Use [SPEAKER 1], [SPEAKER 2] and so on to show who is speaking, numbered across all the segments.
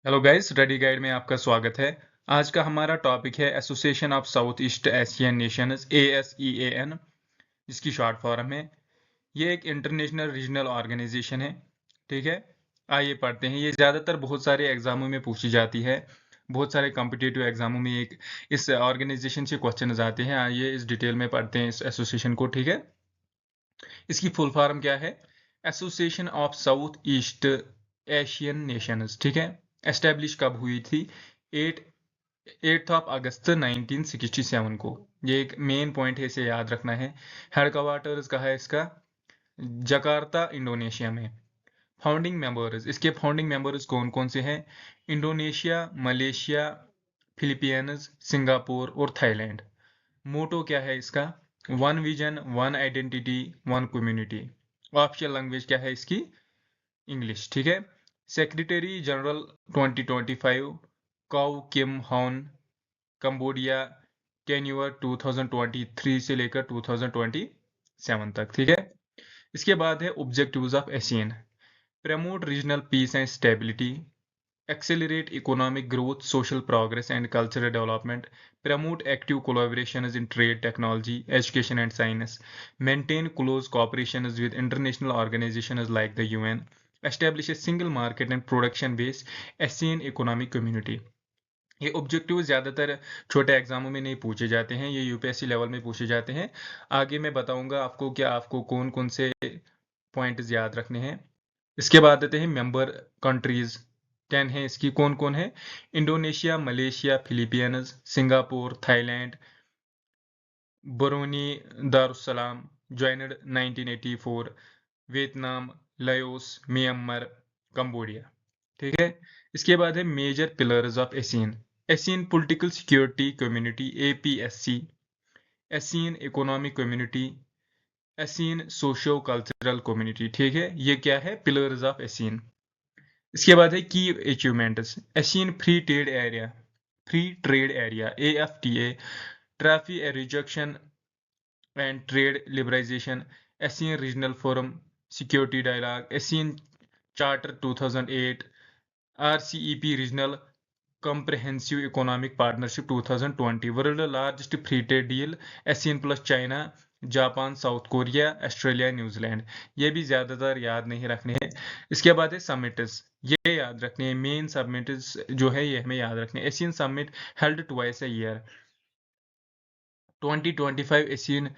[SPEAKER 1] Hello guys, study guide में आपका स्वागत है। आज का हमारा टॉपिक है association of south east Asian Nations ASEAN, जिसकी शॉर्ट फॉर्म है। ये एक इंटरनेशनल रीजनल ऑर्गेनाइजेशन है। ठीक है, आइए पढ़ते हैं। ये ज़्यादातर बहुत सारे एग्जामों में पूछी जाती है। बहुत सारे कॉम्पिटिटिव एग्जामों में एक इस ऑर्गेनाइजेशन से क्वेश्चन आते हैं। आइए इस डिटेल में पढ़ते हैं इस एसोसिएशन को। ठीक है, इसकी फुल फॉर्म क्या है? Association of south east Asian Nations. ठीक है, एस्टेब्लिश कब हुई थी? 8 अगस्त 1967 को। ये एक मेन पॉइंट है, इसे याद रखना है। हेडक्वार्टर्स कहाँ है इसका? जकार्ता, इंडोनेशिया में। फाउंडिंग मेंबर्स, इसके फाउंडिंग मेंबर्स कौन कौन से हैं? इंडोनेशिया, मलेशिया, फिलीपींस, सिंगापुर और थाईलैंड। मोटो क्या है इसका? One vision, one identity, one community. Official language क्या है इसकी? इंग्लिश। ठीक है, सेक्रेटरी जनरल 2025 काउ किम हॉन, कंबोडिया, टेन्यूर 2023 से लेकर 2027 तक। ठीक है, इसके बाद है objectives of Asian. Promote regional piece and stability, accelerate economic growth, social progress, and cultural development, promote active collaborations in trade, technology, education, and science, maintain close cooperations with international organizations like the UN, establish a single market and production-based ASEAN economic community। ये objective ज़्यादातर छोटे एग्जामों में नहीं पूछे जाते हैं, ये UPSC level में पूछे जाते हैं। आगे मैं बताऊंगा आपको कि आपको कौन कौन से पॉइंट्स याद रखने हैं। इसके बाद आते हैं मेंबर कंट्रीज। 10 है इसकी, कौन कौन है? Indonesia, Malaysia, Philippines, Singapore, Thailand, Brunei Darussalam, joined 1984, Vietnam, Laos, Myanmar, Cambodia. ठीक है, इसके बाद है major pillars of ASEAN. ASEAN political security community APSC, ASEAN economic community, ASEAN socio cultural community. ठीक है, ये क्या है? Pillars of ASEAN. इसके बाद है की achievements. ASEAN free trade area AFTA, traffic reduction and trade liberalisation, ASEAN regional forum, security dialogue, ASEAN charter 2008, RCEP regional comprehensive economic partnership 2020, world largest free trade deal, ASEAN plus China, Japan, south Korea, Australia, New Zealand. ये भी ज्यादातर याद नहीं रखने हैं। इसके बाद है समिट्स, ये याद रखने हैं। मेन समिट्स जो है ये हमें याद रखने हैं। Asian summit held twice a year. 2025 Asian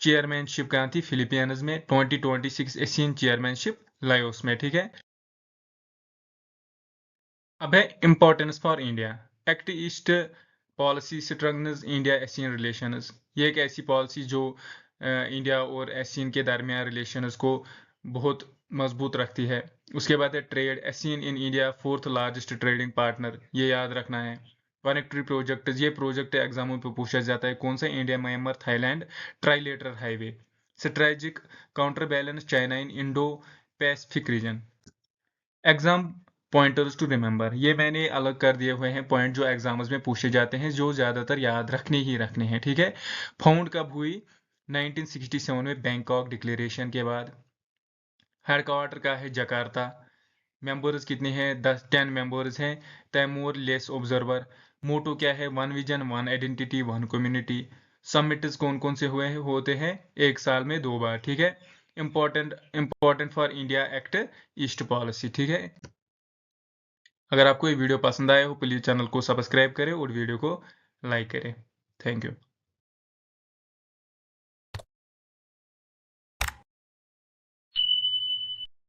[SPEAKER 1] chairmanship कहाँ थी? फिलीपींस में। 2026 एशियन चेयरमैनशिप लाओस में। ठीक है, अब है importance for India. Act east policy strengthens India Asian relations. ये एक ऐसी पॉलिसी जो इंडिया और एशियन के दरमियान रिलेशंस को बहुत मजबूत रखती है। उसके बाद है trade. ASEAN in India fourth largest trading partner, ये याद रखना है। कनेक्टिविटी प्रोजेक्ट, ये प्रोजेक्ट एग्जामों पे पूछा जाता है। कौन सा? India, Myanmar, Thailand trilateral highway. Strategic counter balance China in Indo Pacific region. Exam pointers to remember, ये मैंने अलग कर दिए हुए हैं पॉइंट जो एग्जाम्स में पूछे जाते हैं, जो ज़्यादातर याद रखने ही रखने हैं। ठीक है, फाउंड कब हुई? 1967 में, बैंकॉक डिक्लेरेशन के बाद। हेडक्वार्टर का है जकार्ता। मेंबर्स कितने हैं? 10 मेंबर्स हैं। Taimur less observer. मोटो क्या है? One vision, one identity, one community. Summits कौन कौन से होते हैं? एक साल में 2 बार। ठीक है, important for India act east policy. ठीक है, अगर आपको ये वीडियो पसंद आया हो प्लीज़ चैनल को सब्सक्राइब करें और वीडियो को लाइक करें। Thank you.